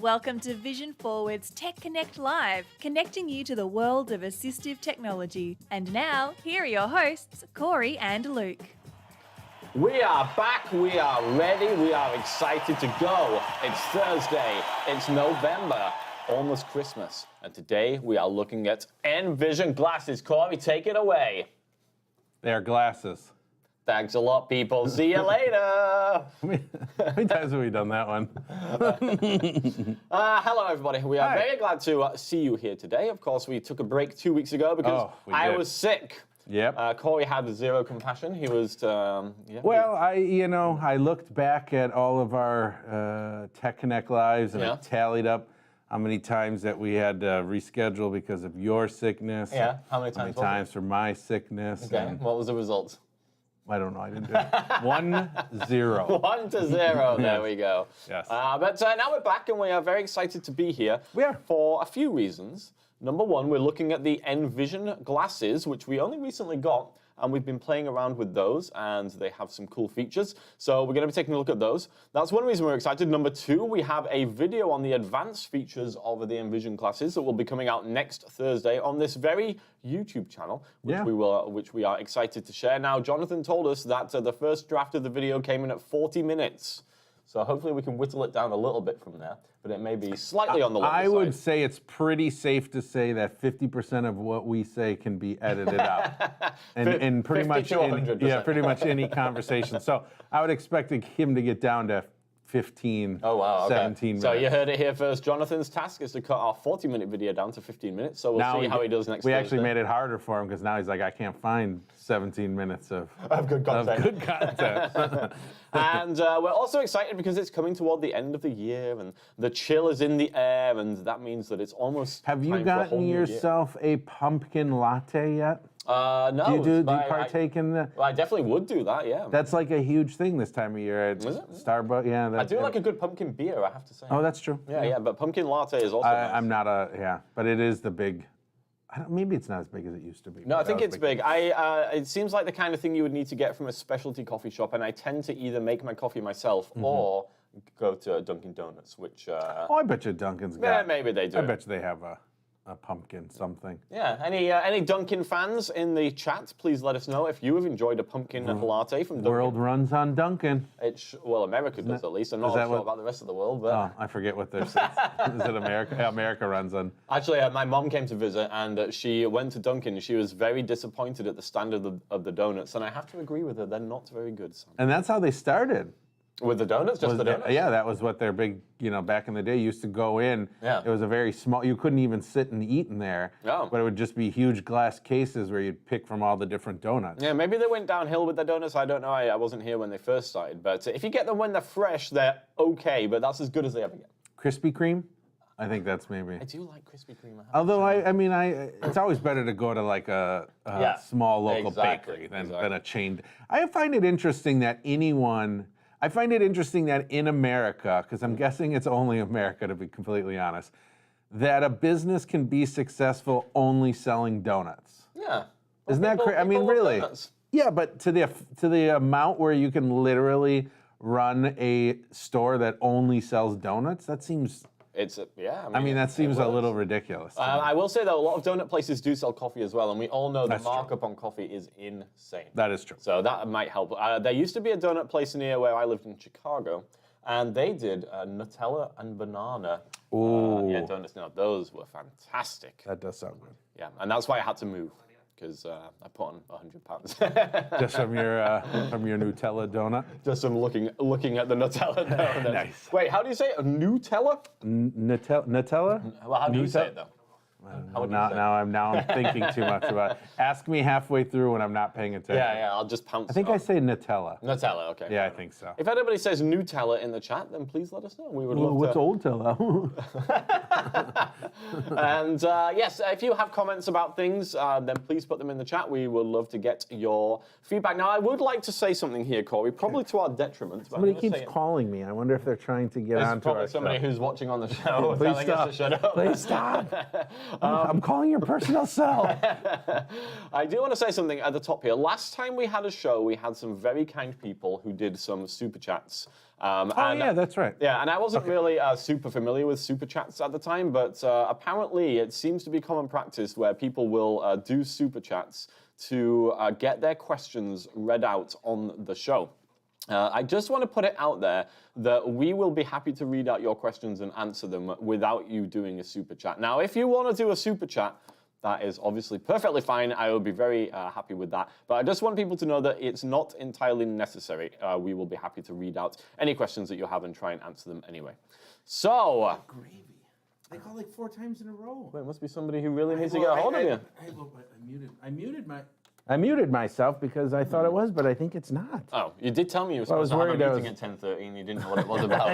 welcome to Vision Forward's Tech Connect Live, connecting you to the world of assistive technology. And now, here are your hosts, Corey and Luke. We are back, we are ready, we are excited to go. It's Thursday, it's November, almost Christmas. And today we are looking at Envision Glasses. Corey, take it away. They're glasses. Thanks a lot, people. See you later. How many times have we done that one? Hello, everybody. We are very glad to see you here today. Of course, we took a break 2 weeks ago because I was sick. Yep. Corey had zero compassion. He was, Well, I looked back at all of our Tech Connect Lives and I tallied up how many times that we had to reschedule because of your sickness. Yeah, how many times? How many times for my sickness. Okay, and what was the result? I don't know, I didn't do it. 1-0. 1-0, there we go. Yes. But now we're back and we are very excited to be here for a few reasons. Number one, we're looking at the Envision Glasses, which we only recently got, and we've been playing around with those, and they have some cool features. So we're going to be taking a look at those. That's one reason we're excited. Number two, we have a video on the advanced features of the Envision Glasses that will be coming out next Thursday on this very YouTube channel, which we are excited to share. Now, Jonathan told us that the first draft of the video came in at 40 minutes. So hopefully we can whittle it down a little bit from there, but it may be slightly on the longer side. I would say it's pretty safe to say that 50% of what we say can be edited out. And pretty much pretty much any conversation. So I would expect him to get down to 15, 17 minutes. So you heard it here first. Jonathan's task is to cut our 40-minute video down to 15 minutes. So we'll see how he does next Thursday. We actually made it harder for him because now he's like, I can't find 17 minutes of good content. And we're also excited because it's coming toward the end of the year and the chill is in the air, and that means that it's almost Have you gotten yourself a pumpkin latte yet? No. Do you partake in the? Well, I definitely would do that, yeah. That's like a huge thing this time of year at Starbucks. Yeah, I do like a good pumpkin beer, I have to say. Oh, that's true. Yeah, but pumpkin latte is also nice. I'm not but it is the big. Maybe it's not as big as it used to be. No, I think it's big. It seems like the kind of thing you would need to get from a specialty coffee shop, and I tend to either make my coffee myself or go to Dunkin' Donuts, which... I bet you Dunkin's got... Yeah, maybe they do. I bet you they have a pumpkin something. Yeah, any Dunkin' fans in the chat, please let us know if you have enjoyed a pumpkin latte from Dunkin'. World runs on Dunkin'. Well, America does at least. I'm not sure about the rest of the world. But I forget what they're saying. Is it America? Yeah, America runs on. Actually, my mom came to visit and she went to Dunkin'. And she was very disappointed at the standard of the donuts, and I have to agree with her. They're not very good. So. And that's how they started. With the donuts? Just the donuts? Yeah, that was what their big, back in the day, used to go in. Yeah. It was a very small, you couldn't even sit and eat in there. Oh. But it would just be huge glass cases where you'd pick from all the different donuts. Yeah, maybe they went downhill with their donuts. I don't know. I wasn't here when they first started. But if you get them when they're fresh, they're okay, but that's as good as they ever get. Krispy Kreme? I think that's maybe. I do like Krispy Kreme. Although, it's always better to go to like a small local bakery than a chain. I find it interesting that in America, because I'm guessing it's only America to be completely honest, that a business can be successful only selling donuts. Yeah. Isn't that crazy? I mean, really? Donuts. Yeah, but to the amount where you can literally run a store that only sells donuts, that seems... that seems a little ridiculous. I will say, though, a lot of donut places do sell coffee as well, and we all know the markup on coffee is insane. That is true. So that might help. There used to be a donut place near where I lived in Chicago, and they did Nutella and banana donuts. Now, those were fantastic. That does sound good. Yeah, and that's why I had to move, because I put on 100 pounds. Just from your Nutella donut? Just from looking at the Nutella donut. Nice. Wait, how do you say it? Nutella? Nutella? Well, how do you say it, though? Now I'm thinking too much about it. Ask me halfway through when I'm not paying attention. Yeah, I'll just pounce. I think I say Nutella. Nutella, okay. Yeah, I think so. If anybody says Nutella in the chat, then please let us know. We would love what's to. Old Tella? And yes, if you have comments about things, then please put them in the chat. We would love to get your feedback. Now, I would like to say something here, Corey, probably to our detriment. Somebody keeps calling me. I wonder if they're trying to get onto our show. Somebody who's watching on the show telling us to shut up. Please stop. I'm calling your personal cell. I do want to say something at the top here. Last time we had a show, we had some very kind people who did some super chats. Yeah, that's right. Yeah, and I wasn't really super familiar with super chats at the time, but apparently it seems to be common practice where people will do super chats to get their questions read out on the show. I just want to put it out there that we will be happy to read out your questions and answer them without you doing a super chat. Now, if you want to do a super chat, that is obviously perfectly fine. I will be very happy with that. But I just want people to know that it's not entirely necessary. We will be happy to read out any questions that you have and try and answer them anyway. So... Gravy. I called like 4 times in a row. Well, it must be somebody who really needs to get a hold of you. I muted myself because I thought it was, but I think it's not. Oh, you did tell me you were supposed to have a meeting at 10:30 and you didn't know what it was about.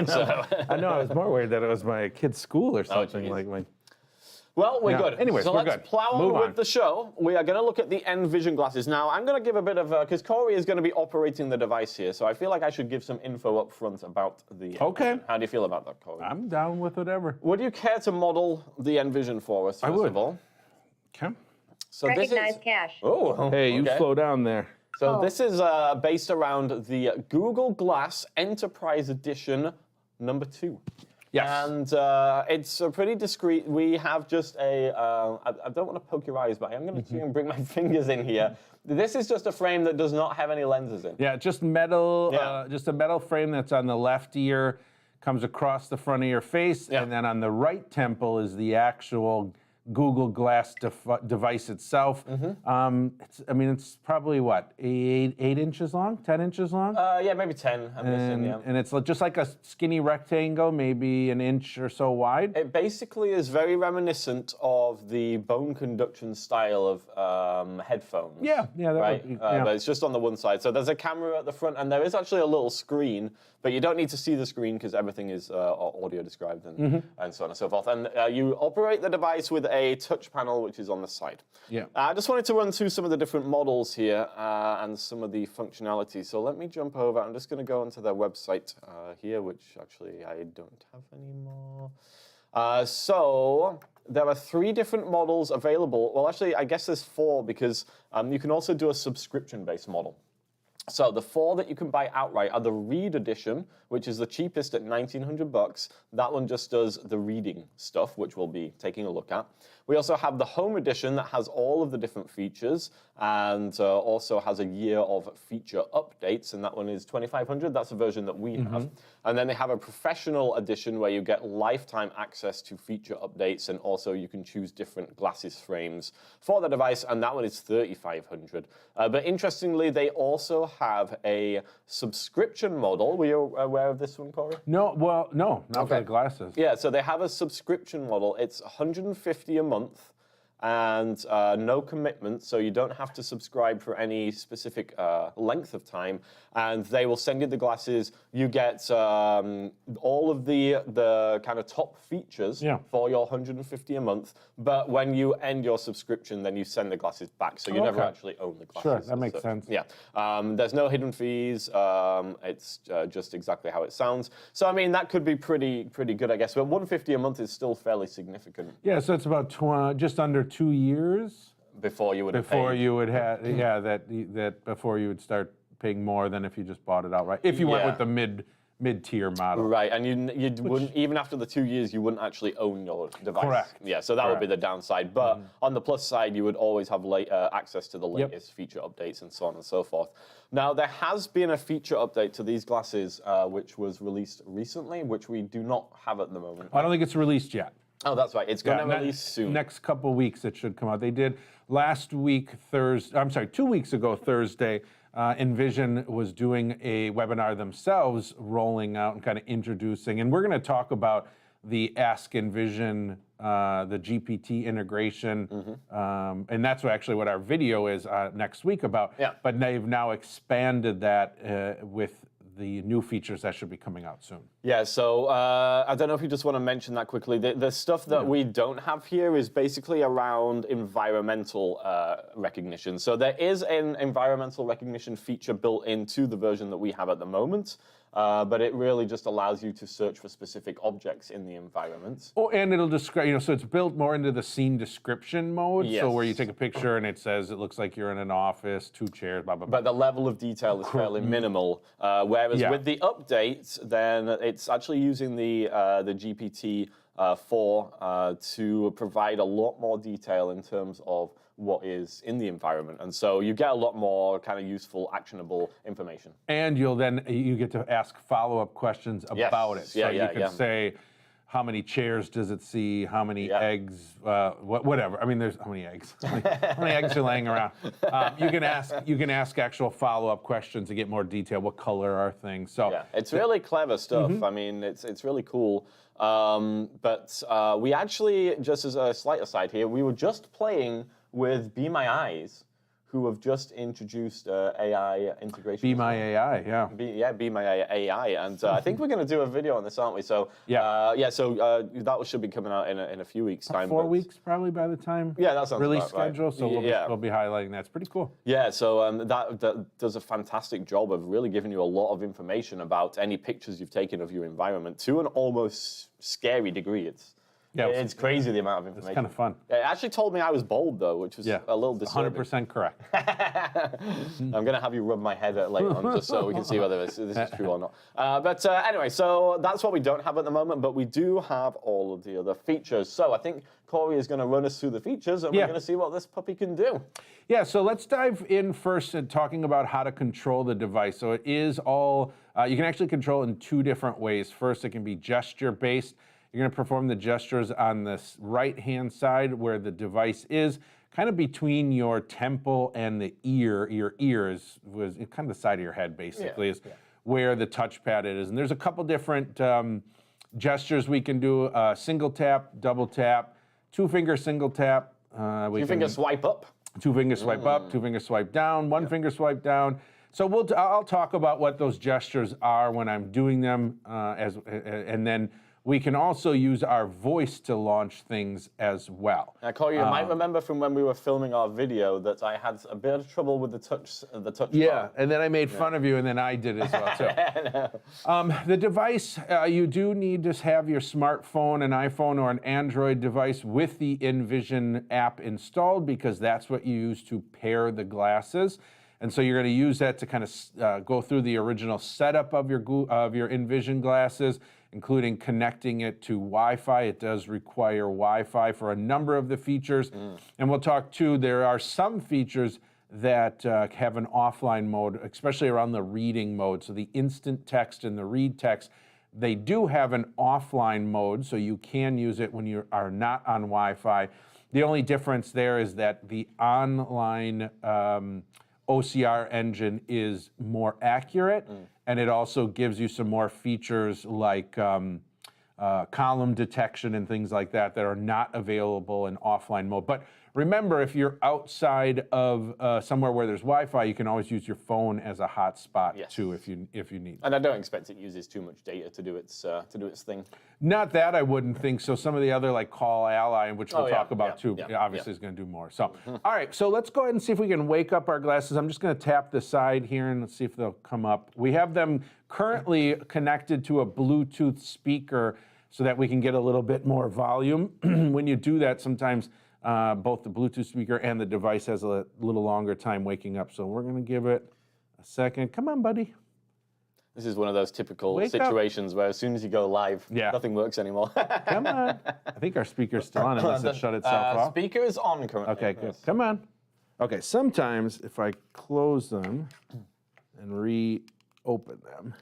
I know, I was more worried that it was my kid's school or something. Well, we're good. Anyways, so we're let's good. plow Move on with on. the show. We are going to look at the Envision glasses. Now, I'm going to give a bit of, because Corey is going to be operating the device here, so I feel like I should give some info up front about the Okay. Envision. How do you feel about that, Corey? I'm down with whatever. Would you care to model the Envision for us, first of all? Okay. So Recognize cash. Oh, Hey, you okay. slow down there. So this is based around the Google Glass Enterprise Edition number 2. Yes. And it's pretty discreet. We have just a, I don't want to poke your eyes, but I'm going to bring my fingers in here. This is just a frame that does not have any lenses in. Yeah, just metal, just a metal frame that's on the left ear, comes across the front of your face, and then on the right temple is the actual Google Glass device itself. It's probably what, 8 inches long, 10 inches long? Yeah, maybe 10, I'm guessing, yeah. And it's just like a skinny rectangle, maybe an inch or so wide. It basically is very reminiscent of the bone conduction style of headphones. Yeah, that right? would be, But it's just on the one side. So there's a camera at the front, and there is actually a little screen, but you don't need to see the screen because everything is audio described and so on and so forth. And you operate the device with a touch panel, which is on the side. Yeah. I just wanted to run through some of the different models here and some of the functionality. So let me jump over. I'm just going to go onto their website here, which actually I don't have anymore. So there are 3 different models available. Well, actually, I guess there's 4 because you can also do a subscription-based model. So the 4 that you can buy outright are the Read Edition, which is the cheapest at $1,900. That one just does the reading stuff, which we'll be taking a look at. We also have the Home Edition that has all of the different features and also has a year of feature updates, and that one is $2,500. That's a version that we have. And then they have a Professional Edition where you get lifetime access to feature updates, and also you can choose different glasses frames for the device, and that one is $3,500. But interestingly, they also have a subscription model. Were you aware of this one, Corey? No, not for the glasses. Yeah, so they have a subscription model. It's $150 a month and no commitment, so you don't have to subscribe for any specific length of time. And they will send you the glasses. You get all of the kind of top features for your $150 a month. But when you end your subscription, then you send the glasses back, so you never actually own the glasses. Sure, that makes sense. Yeah, there's no hidden fees. It's just exactly how it sounds. So I mean, that could be pretty good, I guess. But $150 a month is still fairly significant. Yeah, so it's about just under 2 years before you would have before paid. you would have that before you would start paying more than if you just bought it outright. If you went with the mid-tier model. Right, and you wouldn't, even after the 2 years, you wouldn't actually own your device. Correct. Yeah, so that would be the downside. But on the plus side, you would always have access to the latest feature updates and so on and so forth. Now, there has been a feature update to these glasses, which was released recently, which we do not have at the moment. I don't think it's released yet. Oh, that's right. It's going to release soon. Next couple of weeks it should come out. They did last week, 2 weeks ago, Thursday, Envision was doing a webinar themselves, rolling out and kind of introducing, and we're going to talk about the Ask Envision, the GPT integration, and that's actually what our video is next week about. Yeah. But they've now expanded that with the new features that should be coming out soon. Yeah, so I don't know if you just want to mention that quickly. The stuff that we don't have here is basically around environmental recognition. So there is an environmental recognition feature built into the version that we have at the moment. but it really just allows you to search for specific objects in the environment. Oh, and it'll describe, so it's built more into the scene description mode. Yes. So where you take a picture and it says it looks like you're in an office, 2 chairs, blah, blah, blah. But the level of detail is fairly minimal. Whereas with the update, then it's actually using the GPT-4 to provide a lot more detail in terms of what is in the environment. And so you get a lot more kind of useful, actionable information. And you get to ask follow-up questions about it. So you can say, how many chairs does it see? How many eggs? Whatever. I mean, there's how many eggs? How many eggs are laying around? You can ask actual follow-up questions to get more detail. What color are things? So it's really clever stuff. I mean, it's really cool. But we actually, just as a slight aside here, we were just playing with Be My Eyes, who have just introduced AI integration. Be My AI, Be My AI, and I think we're going to do a video on this, aren't we? So that should be coming out in a few weeks' time. 4 weeks probably by the time. That sounds release about right. schedule. So we'll be highlighting that. It's pretty cool. Yeah, so that does a fantastic job of really giving you a lot of information about any pictures you've taken of your environment to an almost scary degree. It's crazy the amount of information. It's kind of fun. It actually told me I was bald, though, which was a little disturbing. 100% correct. I'm going to have you rub my head later on just so we can see whether this is true or not. But anyway, so that's what we don't have at the moment, but we do have all of the other features. So I think Corey is going to run us through the features, and we're going to see what this puppy can do. Yeah, so let's dive in first at talking about how to control the device. So it is all, you can actually control in 2 different ways. First, it can be gesture-based. You're going to perform the gestures on this right-hand side where the device is, kind of between your temple and the ear. Your ears was kind of the side of your head, basically, is where the touchpad is. And there's a couple different gestures we can do: single tap, double tap, 2-finger single tap. 2-finger swipe up. 2-finger swipe up, 2-finger swipe down, 1-finger swipe down. So I'll talk about what those gestures are when I'm doing them, and then we can also use our voice to launch things as well. Now, Corey, you might remember from when we were filming our video that I had a bit of trouble with the touch bar. And then I made fun of you, and then I did as well, too. The device, you do need to have your smartphone, an iPhone, or an Android device with the Envision app installed, because that's what you use to pair the glasses. And so you're going to use that to kind of go through the original setup of your Envision glasses, including connecting it to Wi-Fi. It does require Wi-Fi for a number of the features. And we'll talk too, there are some features that have an offline mode, especially around the reading mode. So the instant text and the read text, they do have an offline mode, so you can use it when you are not on Wi-Fi. The only difference there is that the online OCR engine is more accurate, and it also gives you some more features like column detection and things like that that are not available in offline mode. But remember, if you're outside of somewhere where there's Wi-Fi, you can always use your phone as a hotspot too, if you need. And I don't expect it uses too much data to do its thing. Not that I wouldn't think so. Some of the other, like Call Ally, which we'll talk about too, obviously is going to do more. So, all right, so let's go ahead and see if we can wake up our glasses. I'm just going to tap the side here and let's see if they'll come up. We have them currently connected to a Bluetooth speaker so that we can get a little bit more volume. When you do that, sometimes both the Bluetooth speaker and the device has a little longer time waking up. So we're going to give it a second. Come on, buddy. This is one of those typical situations where as soon as you go live, nothing works anymore. Come on. I think our speaker's still on unless it shut itself off. Speaker is on currently. Okay, good. Come on. Okay, sometimes if I close them and reopen them.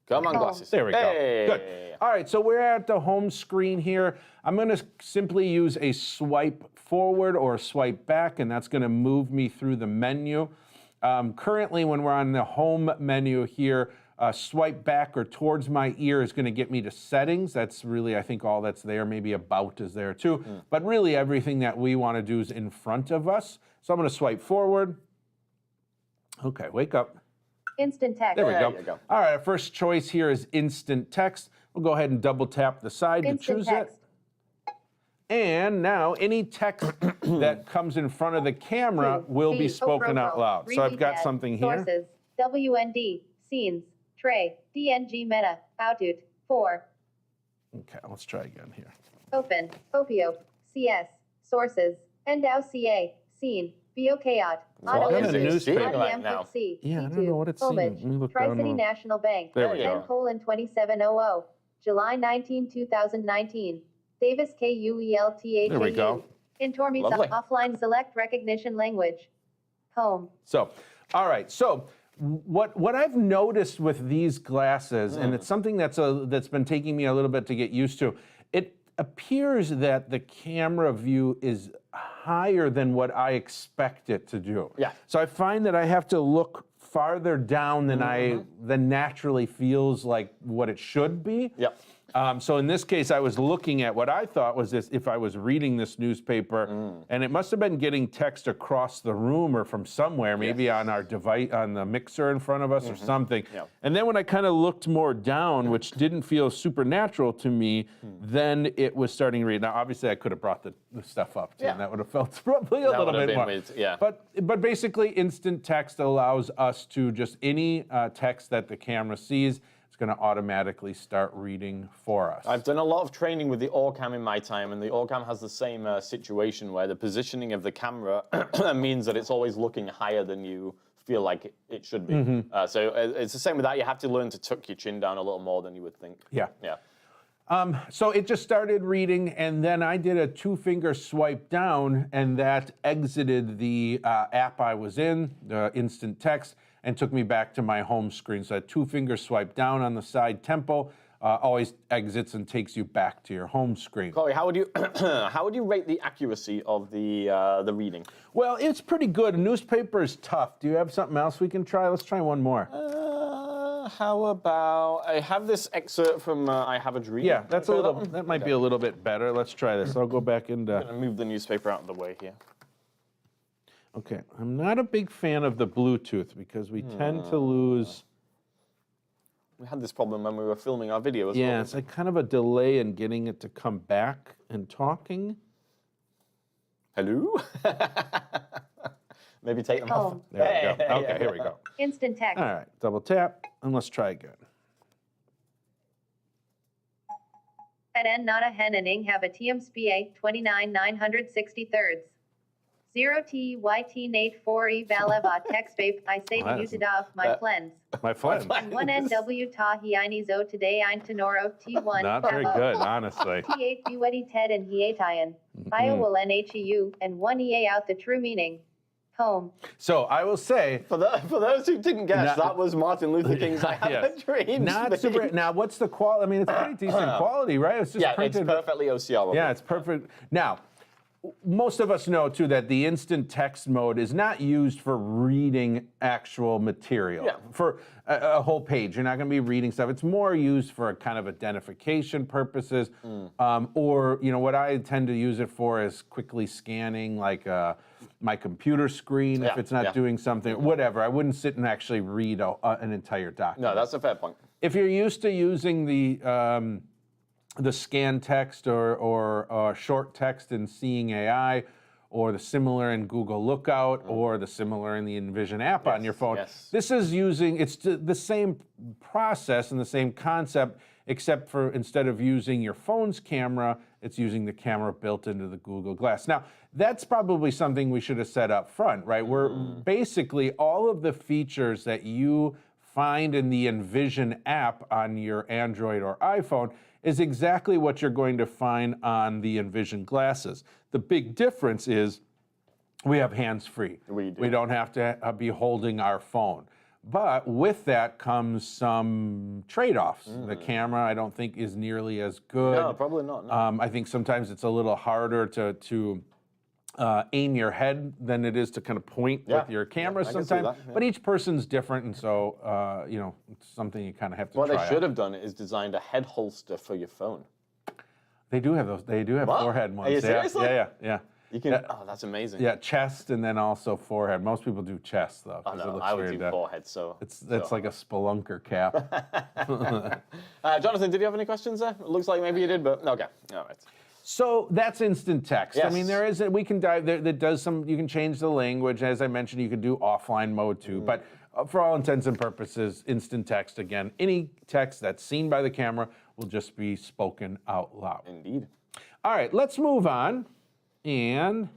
Come on, glasses. There we go. Good. All right, so we're at the home screen here. I'm going to simply use a swipe forward or swipe back, and that's going to move me through the menu. Currently, when we're on the home menu here, swipe back or towards my ear is going to get me to settings. That's really, I think, all that's there. Maybe about is there too. But really, everything that we want to do is in front of us. So I'm going to swipe forward. Okay, wake up. Instant text. There we go. All right, our first choice here is instant text. We'll go ahead and double tap the side to choose it. And now any text that comes in front of the camera will be spoken out loud. So I've got something here. Sources, WND, scenes, Tray. DNG meta. Outut. 4. Okay, let's try again here. Open. Opio. CS. Sources. Endow CA. Scene. BOKOT. What is it newspaper seeing right now? Yeah, I don't know what it's seeing. Let me look down Tri-City on- National Bank. There we go. 10:2700. July 19, 2019. Davis KUELTHAU. There we go. Intormi Lovely. offline select recognition language. Home. So, all right. So, what I've noticed with these glasses, and it's something that's been taking me a little bit to get used to. It appears that the camera view is higher than what I expect it to do. Yeah. So I find that I have to look farther down than naturally feels like what it should be. Yep. So in this case, I was looking at what I thought was this, if I was reading this newspaper, and it must have been getting text across the room or from somewhere, maybe on our device, on the mixer in front of us or something. Yep. And then when I kind of looked more down, which didn't feel supernatural to me, then it was starting to read. Now, obviously, I could have brought the stuff up too, Yeah. and that would have felt probably a That little would have bit been more. weird, yeah. But basically, instant text allows us to just any text that the camera sees, it's going to automatically start reading for us. I've done a lot of training with the OrCam in my time, and the OrCam has the same situation where the positioning of the camera means that it's always looking higher than you feel like it should be. So it's the same with that. You have to learn to tuck your chin down a little more than you would think. Yeah. Yeah. So it just started reading, and then I did a 2-finger swipe down, and that exited the app I was in, the instant text, and took me back to my home screen. So a 2-finger swipe down on the side tempo always exits and takes you back to your home screen. Corey, how would you how would you rate the accuracy of the reading? Well, it's pretty good. Newspaper is tough. Do you have something else we can try? Let's try one more. How about I have this excerpt from I Have a Dream. Yeah, that's a Try little. that one? That might be a little bit better. Let's try this. I'll go back into. I'm gonna move the newspaper out of the way here. Okay, I'm not a big fan of the Bluetooth because we tend to lose. We had this problem when we were filming our video as well. Yeah, it's like kind of a delay in getting it to come back and talking. Hello? Maybe take them off. Home. There we go. Okay, here we go. Instant text. All right, double tap, and let's try again. At N not a hen and ing have a TM SPA 29,963rds. 0 T Y T Nate 4 E Valeva text vape I say Wow, to use it off my friends. My friend. 1 NW Tahi Zo today ein Tenoro T1 Not very good, honestly. T8 Bueti Ted and Hiatayan. I will NHEU and 1 EA out the true meaning. Home. So I will say, For those who didn't guess, Not- that was Martin Luther King's I Have yes. a Dream. not speech. super. Now, what's the quality? I mean, it's pretty decent quality, right? It's just Yeah, it's printed. perfectly OCR. Yeah, it's perfect. Now, most of us know too that the instant text mode is not used for reading actual material. Yeah. For a whole page, you're not going to be reading stuff. It's more used for a kind of identification purposes, or what I tend to use it for is quickly scanning, like my computer screen if Yeah, it's not yeah. doing something. Whatever. I wouldn't sit and actually read an entire document. No, that's a fair point. If you're used to using the scan text or short text in Seeing AI, or the similar in Google Lookout, or the similar in the Envision app on your phone, yes. this is it's the same process and the same concept, except for instead of using your phone's camera, it's using the camera built into the Google Glass. Now, that's probably something we should have said up front, right? Where basically all of the features that you find in the Envision app on your Android or iPhone is exactly what you're going to find on the Envision glasses. The big difference is we have hands-free. We do. We don't have to be holding our phone. But with that comes some trade-offs. The camera, I don't think, is nearly as good. No, probably not. No. I think sometimes it's a little harder to aim your head than it is to kind of point Yeah. with your camera I can see sometimes. that, yeah. But each person's different, and so it's something you kind of have to What try they out. should have done is designed a head holster for your phone. They do have those. They do have What? forehead Are ones. you Yeah, seriously? yeah. You can. Yeah. Oh, that's amazing. Yeah, chest and then also forehead. Most people do chest though. Oh, 'cause it no, looks I would weird do to- forehead. So It's like a spelunker cap. Jonathan, did you have any questions there? It looks like maybe you did, but okay. All right. So that's instant text. I mean, Yes. we can dive there. That does some. You can change the language, as I mentioned. You can do offline mode too. But for all intents and purposes, instant text. Again, any text that's seen by the camera will just be spoken out loud. Indeed. All right, let's move on, and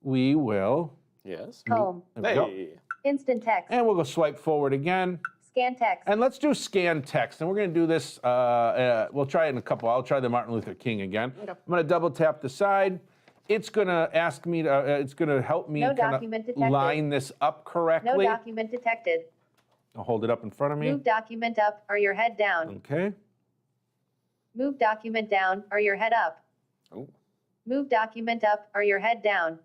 we will. Yes. Home. There we go. Hey. Instant text. And we'll go swipe forward again. Scan text. And let's do scan text. And we're going to do this, we'll try it in a couple. I'll try the Martin Luther King again. I'm going to double tap the side. It's going to ask me to, it's going to help me No kind document of detected. line this up correctly. No document detected. I'll hold it up in front of me. Move document up or your head down. Okay. Move document down or your head up. Oh. Move document up or your head down.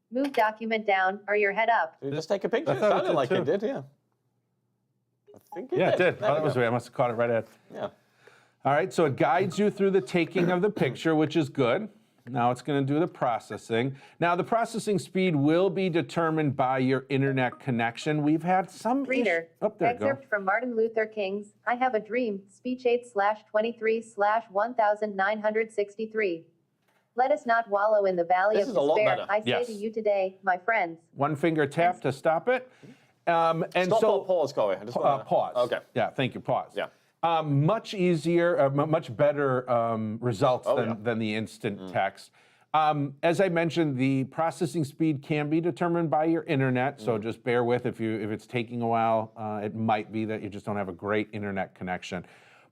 Move document down or your head up. Did it just take a picture? I It thought it sounded did like too. it did, yeah. I think it Yeah, it did. did. There Oh, we that was go. weird. I must have caught it right at. Yeah. All right, so it guides you through the taking of the picture, which is good. Now it's going to do the processing. Now the processing speed will be determined by your internet connection. We've had some Reader. Oh, there you go. Excerpt from Martin Luther King's I Have a Dream, speech 8/23/1963. Let us not wallow in the valley This of is a lot despair. better. I say Yes. to you today, my friends. One finger tap to stop it. And Stop so or pause, Corey. I just wanna- pause. Okay. Yeah, thank you. Pause. Yeah. Much easier, much better results than the instant text. As I mentioned, the processing speed can be determined by your internet, so just bear with if it's taking a while. It might be that you just don't have a great internet connection.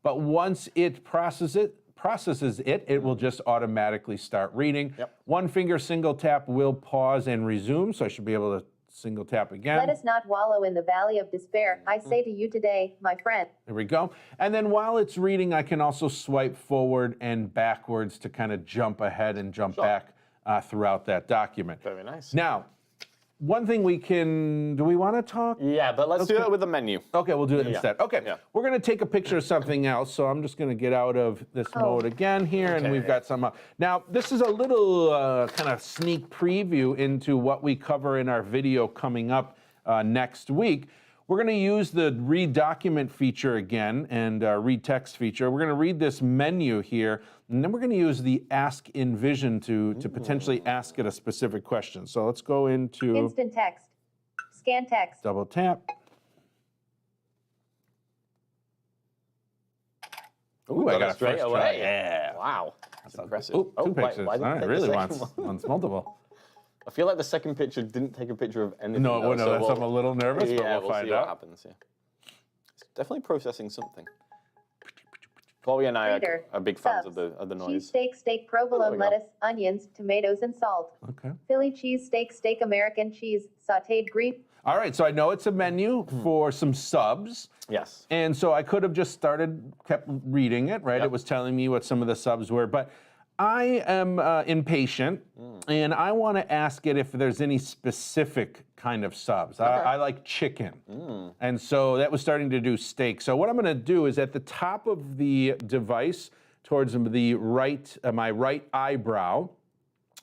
But once it processes it, it will just automatically start reading. Yep. One finger single tap will pause and resume, so I should be able to single tap again. Let us not wallow in the valley of despair. I say to you today, my friend. There we go. And then while it's reading, I can also swipe forward and backwards to kind of jump ahead and jump back throughout that document. Very nice. Now, one thing do we want to talk? Yeah, but let's do it with the menu. Okay, we'll do it instead. Okay, Yeah. we're going to take a picture of something else, so I'm just going to get out of this mode again here, and we've got some up. Now, this is a little kind of sneak preview into what we cover in our video coming up next week. We're going to use the read document feature again and read text feature. We're going to read this menu here, and then we're going to use the Ask Envision to potentially ask it a specific question. So let's go into Instant text. Scan text. double tap. Ooh, I got it straight first away. try. Yeah. Wow. That's impressive. Ooh, two why- pictures. why didn't All it right, take really the wants, second one? wants multiple. I feel like the second picture didn't take a picture of anything. No, though, no, so that's I'm a little nervous, but yeah, we'll find see what out. happens. Yeah. It's definitely processing something. Chloe and I Reader. are big fans Subs. of the noise. Cheesesteak, steak, provolone, we go. lettuce, onions, tomatoes, and salt. Okay. Philly cheesesteak, steak, American cheese, sautéed green. All right, so I know it's a menu for some subs. Yes. And so I could have just kept reading it, right? Yep. It was telling me what some of the subs were. But I am impatient, and I want to ask it if there's any specific kind of subs. I like chicken. And so that was starting to do steak. So what I'm going to do is at the top of the device, towards the right, my right eyebrow,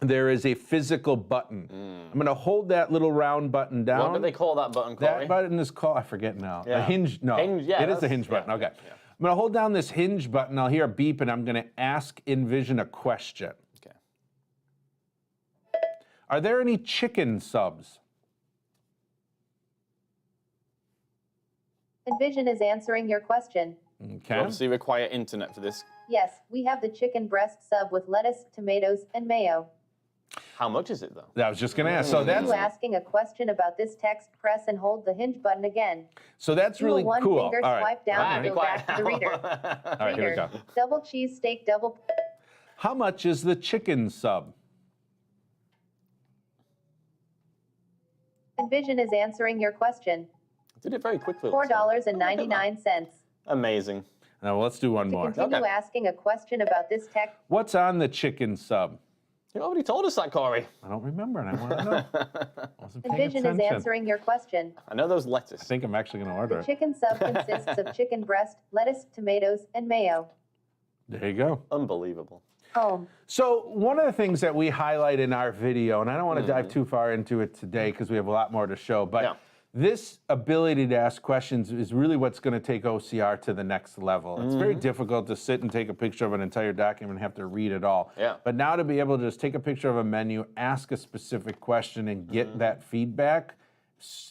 there is a physical button. I'm going to hold that little round button down. What do they call that button, Corey? That button is called, I forget now. Yeah. A hinge, no. Hinge, yeah, it is a that's- hinge button, yeah, okay. yeah. I'm gonna hold down this hinge button, I'll hear a beep, and I'm gonna ask Envision a question. Okay. Are there any chicken subs? Envision is answering your question. You Okay. obviously require internet for this. Yes, we have the chicken breast sub with lettuce, tomatoes, and mayo. How much is it, though? I was just gonna ask. So Are that's you asking a question about this text? Press and hold the hinge button again. really Do a one cool. finger All right. swipe down Ah, to be go quiet. back to the reader. All right, here we go. Double cheese steak, double. How much is the chicken sub? Envision is answering your question. Did it very quickly. $4.99. Amazing. Now let's do one To more. continue Okay. asking a question about this text, What's on the chicken sub? You already told us that, Corey. I don't remember, and I want to know. Wasn't paying Envision is attention. answering your question. I know those lettuce. I think I'm actually gonna order The it. chicken sub consists of chicken breast, lettuce, tomatoes, and mayo. There you go. Unbelievable. Home. So one of the things that we highlight in our video, and I don't want to dive too far into it today because we have a lot more to show, but Yeah. this ability to ask questions is really what's going to take OCR to the next level. It's very difficult to sit and take a picture of an entire document and have to read it all. Yeah. But now to be able to just take a picture of a menu, ask a specific question, and get that feedback,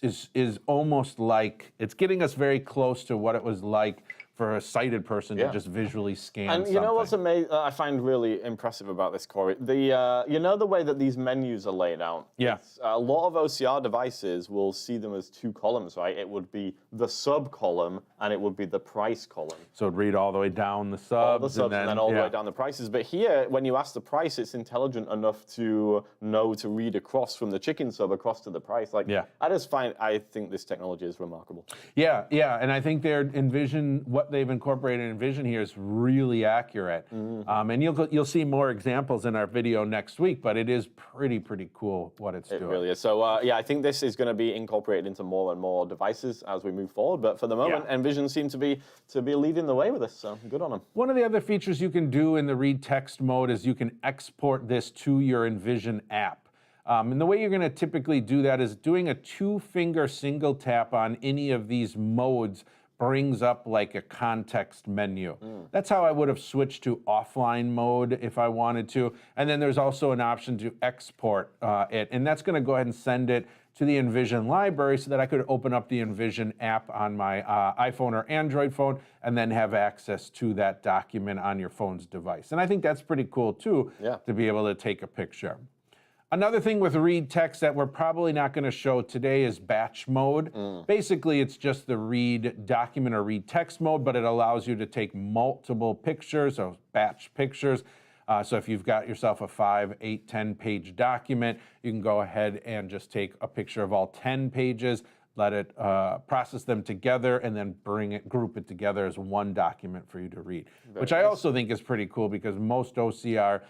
is almost like, it's getting us very close to what it was like for a sighted person to just visually scan something. You know what's amazing? I find really impressive about this, Corey? You know the way that these menus are laid out? Yeah. A lot of OCR devices will see them as two columns, right? It would be the sub column and it would be the price column. So it'd read all the way down the subs, All the subs and then all the way down the prices. But here, when you ask the price, it's intelligent enough to know to read across from the chicken sub across to the price. Like, I think this technology is remarkable. Yeah, and I think their Envision, what they've incorporated in Envision here is really accurate. And you'll see more examples in our video next week, but it is pretty cool what it's doing. It really is. So I think this is going to be incorporated into more and more devices as we move forward. But for the moment, Envision seems to be leading the way with this. So good on them. One of the other features you can do in the read text mode is you can export this to your Envision app. And the way you're going to typically do that is doing a 2-finger single tap on any of these modes brings up like a context menu. That's how I would have switched to offline mode if I wanted to. And then there's also an option to export it. And that's going to go ahead and send it to the Envision library so that I could open up the Envision app on my iPhone or Android phone and then have access to that document on your phone's device. And I think that's pretty cool too, to be able to take a picture. Another thing with read text that we're probably not going to show today is batch mode. Basically, it's just the read document or read text mode, but it allows you to take multiple pictures, or batch pictures. So if you've got yourself a 5, 8, 10-page document, you can go ahead and just take a picture of all 10 pages, let it process them together, and then group it together as one document for you to read. Which I also think is pretty cool because most OCR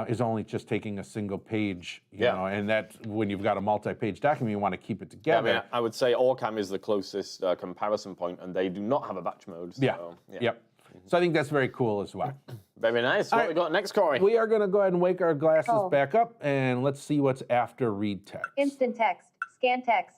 is only just taking a single page, you know, and that when you've got a multi-page document, you want to keep it together. Yeah, I would say OrCam is the closest comparison point, and they do not have a batch mode. So, So I think that's very cool as well. Very nice. What we got next, Corey? We are going to go ahead and wake our glasses back up, and let's see what's after read text. Instant text, scan text,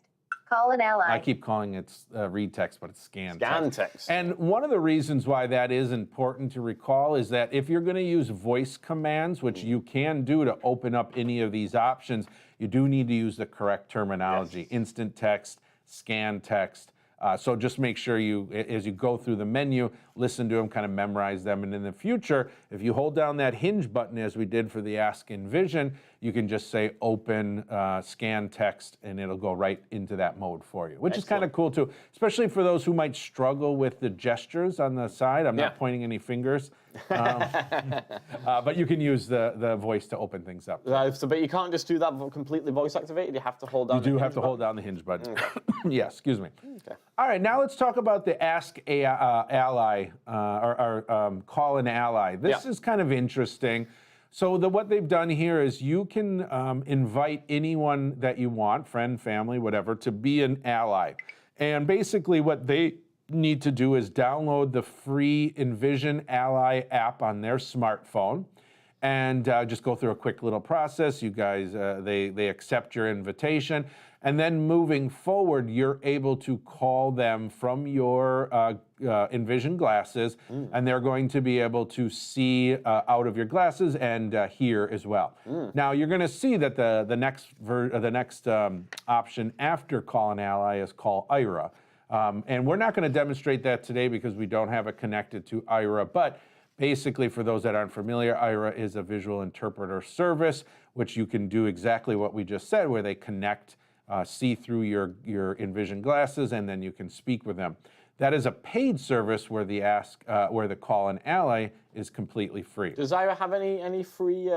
call an ally. I keep calling it read text, but it's scan text. Scan text. And one of the reasons why that is important to recall is that if you're going to use voice commands, which you can do to open up any of these options, you do need to use the correct terminology. Instant text, scan text. So just make sure you, as you go through the menu, listen to them, kind of memorize them. And in the future, if you hold down that Hinge button, as we did for the Ask Envision, you can just say open scan text, and it'll go right into that mode for you, which is kind of cool too, especially for those who might struggle with the gestures on the side. I'm not pointing any fingers, but you can use the voice to open things up. But you can't just do that completely voice activated. You have to hold down. You do have to hold down the Hinge button. Yeah, excuse me. All right, now let's talk about the Ask Ally or Call an Ally. This is kind of interesting. So what they've done here is you can invite anyone that you want, friend, family, whatever, to be an ally. And basically what they need to do is download the free Envision Ally app on their smartphone and just go through a quick little process. You guys, they accept your invitation. And then moving forward, you're able to call them from your Envision glasses, and they're going to be able to see out of your glasses and hear as well. Now, you're going to see that the next option after Call an Ally is Call Ira. And we're not going to demonstrate that today because we don't have it connected to Ira, but basically, for those that aren't familiar, Ira is a visual interpreter service, which you can do exactly what we just said, where they connect, see through your Envision glasses, and then you can speak with them. That is a paid service where the Call an Ally is completely free. Does Ira have any free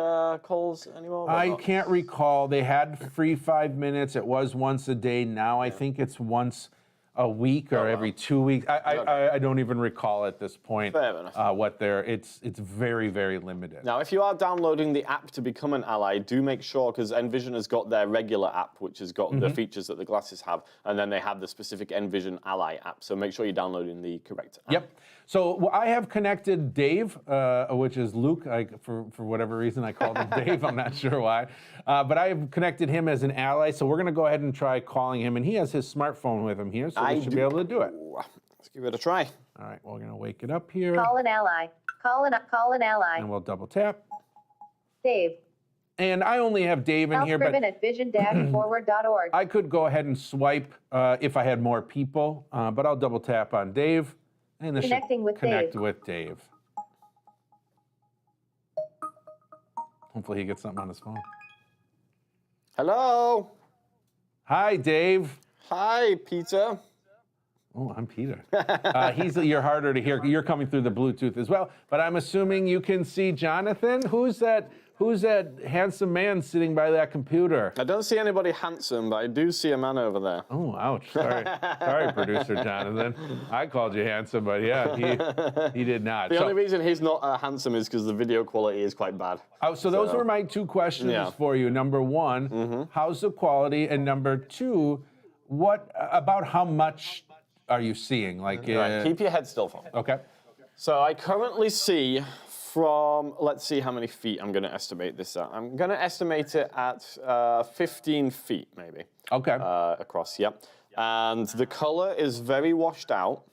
calls anymore? I can't recall. They had free 5 minutes. It was once a day. Now I think it's once a week or every 2 weeks. I don't even recall at this point what it's very, very limited. Now, if you are downloading the app to become an ally, do make sure, because Envision has got their regular app, which has got the features that the glasses have, and then they have the specific Envision Ally app. So make sure you're downloading the correct app. Yep. So I have connected Dave, which is Luke. For whatever reason, I called him Dave. I'm not sure why. But I have connected him as an ally. So we're going to go ahead and try calling him. And he has his smartphone with him here, so we should be able to do it. Let's give it a try. All right, we're going to wake it up here. Call an ally. Call an ally. And we'll double tap. Dave. And I only have Dave in here, but Driven at vision-forward.org. I could go ahead and swipe if I had more people, but I'll double tap on Dave. And this Connecting should with connect Dave. with Dave. Hopefully he gets something on his phone. Hello. Hi, Dave. Hi, Peter. Oh, I'm Peter. You're harder to hear. You're coming through the Bluetooth as well. But I'm assuming you can see Jonathan. Who's that handsome man sitting by that computer? I don't see anybody handsome, but I do see a man over there. Oh, ouch. Sorry, sorry, producer Jonathan. I called you handsome, but yeah, he did not. The only reason he's not handsome is because the video quality is quite bad. So those were my two questions for you. Number one, how's the quality? And number two, about how much are you seeing? Like, Right, keep your head still for me. Okay. So I currently see from, let's see how many feet I'm going to estimate this at. I'm going to estimate it at 15 feet, maybe. Okay. Across, yep. And the color is very washed out.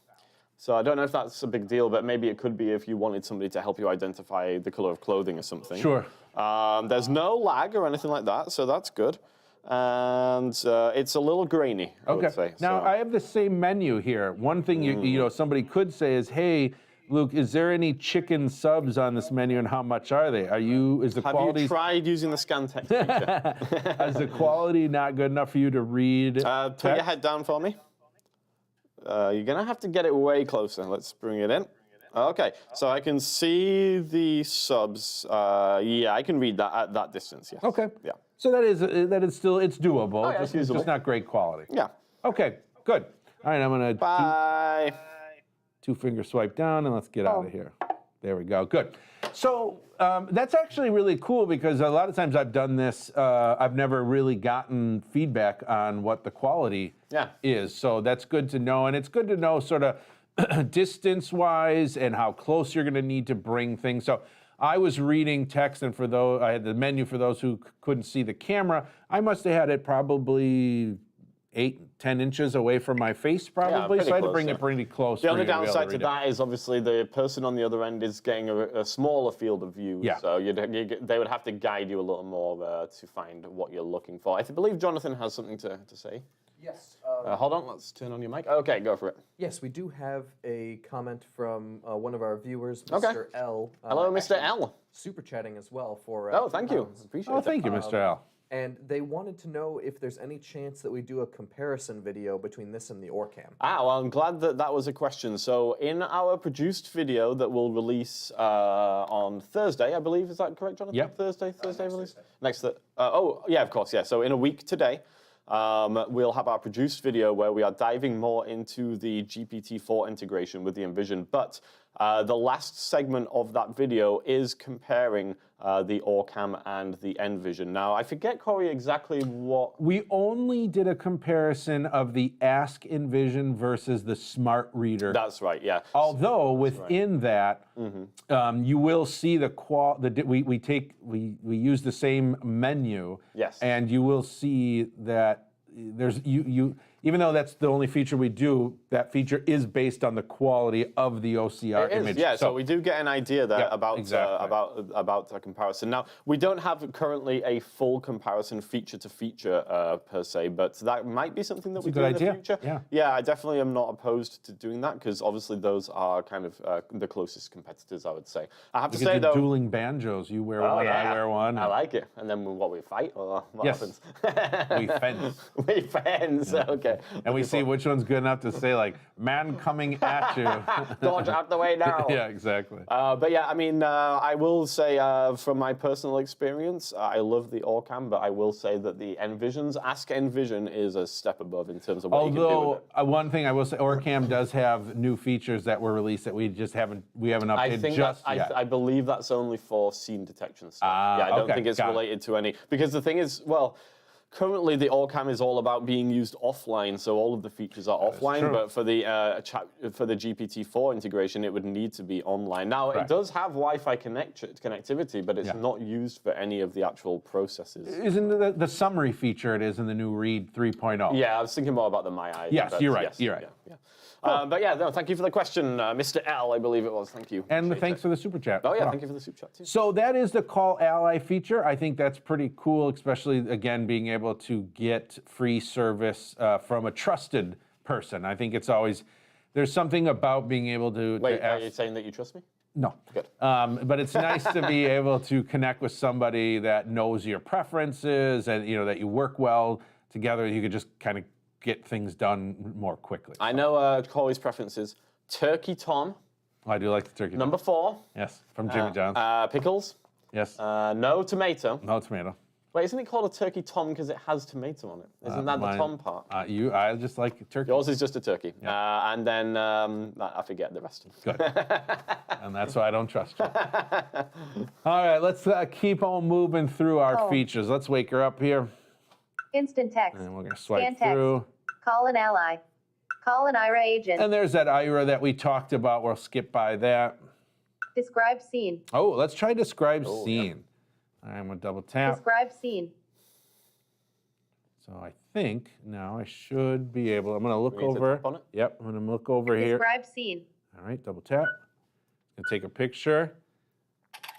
So I don't know if that's a big deal, but maybe it could be if you wanted somebody to help you identify the color of clothing or something. Sure. There's no lag or anything like that, so that's good. And it's a little grainy, I would say. Now, so. I have the same menu here. One thing you know somebody could say is, hey, Luke, is there any chicken subs on this menu, and how much are they? Have you tried using the scan text feature? Is the quality not good enough for you to read Put your head down for me. You're going to have to get it way closer. Let's bring it in. Okay, so I can see the subs. Yeah, I can read that at that distance, yes. Okay. Yeah. So that is still, it's doable. Oh, yeah, it's usable. just not great quality. Yeah. Okay, good. All right, I'm going to Bye. two-finger swipe down, and let's get out of here. There we go. Good. So that's actually really cool because a lot of times I've done this, I've never really gotten feedback on what the quality is. So that's good to know, and it's good to know sort of distance-wise and how close you're going to need to bring things. So I was reading text, and I had the menu for those who couldn't see the camera. I must have had it probably 8-10 inches away from my face, probably. So I had to bring it pretty close. The only downside to that is obviously the person on the other end is getting a smaller field of view. Yeah. So they would have to guide you a little more to find what you're looking for. I believe Jonathan has something to say. Yes. Hold on, let's turn on your mic. Okay, go for it. Yes, we do have a comment from one of our viewers, Mr. L. Hello, Mr. L. Super chatting as well for. Oh, thank you. Appreciate it. Oh, thank you, Mr. L. And they wanted to know if there's any chance that we do a comparison video between this and the OrCam. Well, I'm glad that was a question. So in our produced video that we'll release on Thursday, I believe, is that correct, Jonathan? Yep. Thursday release? Oh, yeah, of course, yeah. So in a week today, we'll have our produced video where we are diving more into the GPT-4 integration with the Envision. But the last segment of that video is comparing the OrCam and the Envision. Now, I forget, Corey, exactly what... We only did a comparison of the Ask Envision versus the Smart Reader. That's right, yeah. Although within that, you will see we use the same menu. Yes. And you will see that there's even though that's the only feature we do, that feature is based on the quality of the OCR image. Yeah, so we do get an idea there about a comparison. Now, we don't have currently a full comparison feature to feature per se, but that might be something that we do in the future. Yeah, I definitely am not opposed to doing that because obviously those are kind of the closest competitors, I would say. I have to say though, dueling banjos. You wear one, I wear one. I like it. And then we fight or what happens? We fence. We fence. Okay. And we see which one's good enough to say, like, man coming at you. Dodge out the way now. Yeah, exactly. But yeah, I mean, I will say from my personal experience, I love the OrCam, but I will say that the Envision's Ask Envision is a step above in terms of what you can do with it. One thing I will say, OrCam does have new features that were released that we haven't updated just yet. I believe that's only for scene detection stuff. I don't think it's related to any, because the thing is, well, currently, the OrCam is all about being used offline, so all of the features are offline. But for the GPT-4 integration, it would need to be online. Now, it does have Wi-Fi connectivity, but it's not used for any of the actual processes. Isn't the summary feature it is in the new Read 3.0? Yeah, I was thinking more about the My Eye. Yes, you're right. You're right. Yeah. But yeah, no, thank you for the question, Mr. L, I believe it was. Thank you. And Appreciate thanks it. for the super chat. Oh yeah, thank you for the super chat too. So that is the Call Ally feature. I think that's pretty cool, especially, again, being able to get free service from a trusted person. I think it's always, there's something about being able to Wait, ask. are you saying that you trust me? No. Good. But it's nice to be able to connect with somebody that knows your preferences and, you know, that you work well together. You could just kind of get things done more quickly. I know Corey's preferences. Turkey Tom. Oh, I do like the turkey. Number 4. Yes, from Jimmy John's. Pickles. Yes. No tomato. No tomato. Wait, isn't it called a turkey Tom because it has tomato on it? Isn't that the Tom part? I just like turkey. Yours is just a turkey. Yeah. And then I forget the rest. Good. And that's why I don't trust you. All right, let's keep on moving through our features. Let's wake her up here. Instant text. And we're going to Scan swipe text. through. Call an ally. Call an IRA agent. And there's that IRA that we talked about. We'll skip by that. Describe scene. Oh, let's try describe scene. All right, I'm going to double tap. Describe scene. So I think now I should be able, I'm going to look We need to over. tap on it? Yep, I'm going to look over here. Describe scene. All right, double tap. Gonna take a picture.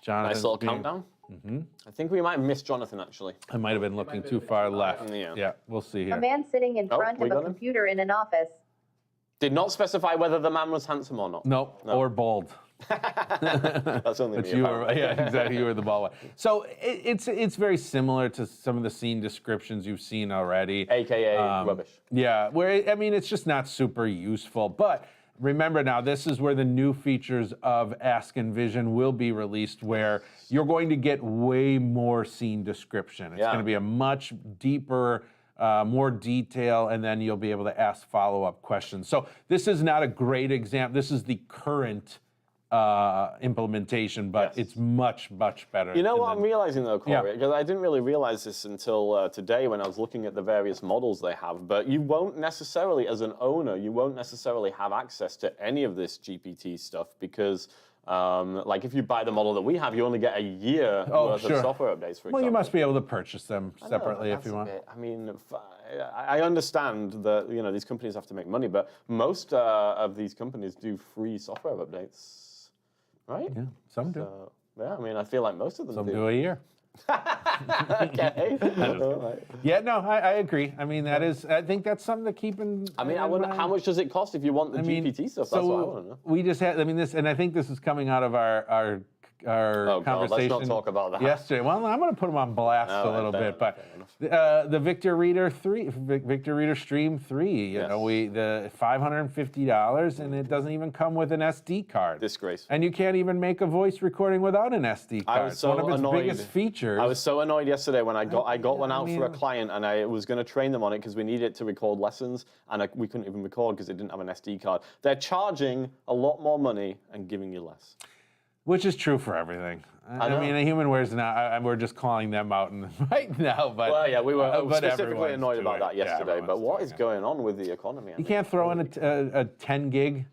Jonathan's Nice little being- countdown. I think we might have missed Jonathan actually. I might have been looking too far left. Yeah. Yeah, we'll see A here. man sitting in front we of got a him. computer in an office. Did not specify whether the man was handsome or not. Nope, or bold. That's only But me. you apparently. were, yeah, exactly. You were the ball one. So it's very similar to some of the scene descriptions you've seen already. AKA rubbish. Yeah, where I mean, it's just not super useful. But remember now, this is where the new features of Ask Envision will be released, where you're going to get way more scene description. It's Yeah. going to be a much deeper, more detail, and then you'll be able to ask follow-up questions. So this is not a great example. This is the current implementation, but Yes. it's much, much better. You know than what I'm realizing though, Corey? Yeah. Because I didn't really realize this until today when I was looking at the various models they have. But you won't necessarily, as an owner, you won't necessarily have access to any of this GPT stuff because, like, if you buy the model that we have, you only get a year worth of software updates. For Well, example. you must be able to purchase them I know, separately but if you that's want. a bit- I mean, I understand that these companies have to make money, but most of these companies do free software updates. Right? Yeah, some do. So, yeah, I mean, I feel like most of them Some do. do a year. Okay. Alright. Yeah, no, I agree. I mean, I think that's something to keep in. I mean, I wonder how much does it cost if you want the GPT stuff? That's what I want to know. We just had, I mean, this, and I think this is coming out of our God, conversation. let's not talk about that. Yesterday. Well, I'm going to put them on blast a little bit, but the Victor Reader Stream 3, you know, the $550, and it doesn't even come with an SD card. Disgrace. And you can't even make a voice recording without an SD card. I was so One of its annoyed. biggest features. I was so annoyed yesterday when I got one out for a client, and I was going to train them on it because we needed it to record lessons, and we couldn't even record because it didn't have an SD card. They're charging a lot more money and giving you less. Which is true for everything. I know. mean, HumanWare's not, we're just calling them out right now. But, Well, yeah, we were but specifically everyone's annoyed about doing that it. Yeah, yesterday. But everyone's what doing is it. going on with the economy? You can't throw in a 10 gig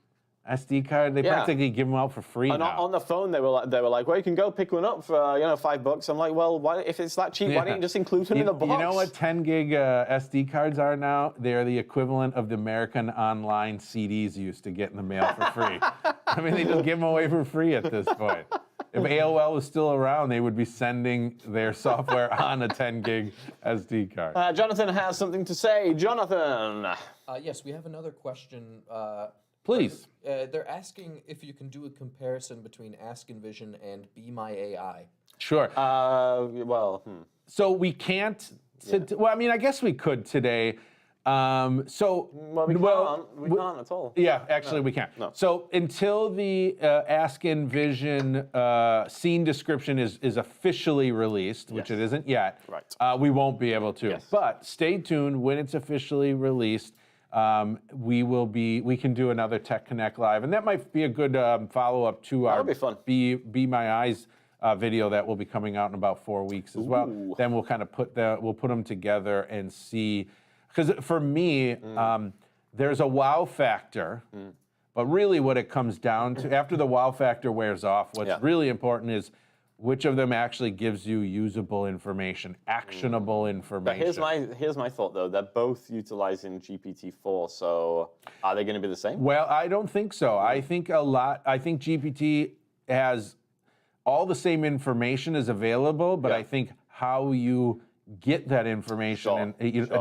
SD card. They practically give them out for free And now. on the phone, they were like, well, you can go pick one up for $5. I'm like, well, why, if it's that cheap, why don't you just include them in the box? You know what 10 gig SD cards are now? They are the equivalent of the American Online CDs you used to get in the mail for free. I mean, they just give them away for free at this point. If AOL was still around, they would be sending their software on a 10 gig SD card. Jonathan has something to say. Jonathan. Yes, we have another question. Please. They're asking if you can do a comparison between Ask Envision and Be My AI. Sure. So we can't. Well, I mean, I guess we could today. We can't at all. Yeah, actually, we can't. No. So until the Ask Envision scene description is officially released, which it isn't yet, Right. we won't be able to. Yes. But stay tuned. When it's officially released, we can do another Tech Connect Live, and that might be a good follow-up to our be fun. Be My Eyes video that will be coming out in about 4 weeks as well. Then we'll kind of put them together and see. Because for me, there's a wow factor, but really what it comes down to, after the wow factor wears off, what's really important is which of them actually gives you usable information, actionable information. But here's my thought though. They're both utilizing GPT-4, so are they going to be the same? Well, I don't think so. I think GPT has all the same information is available, but I think how you get that information,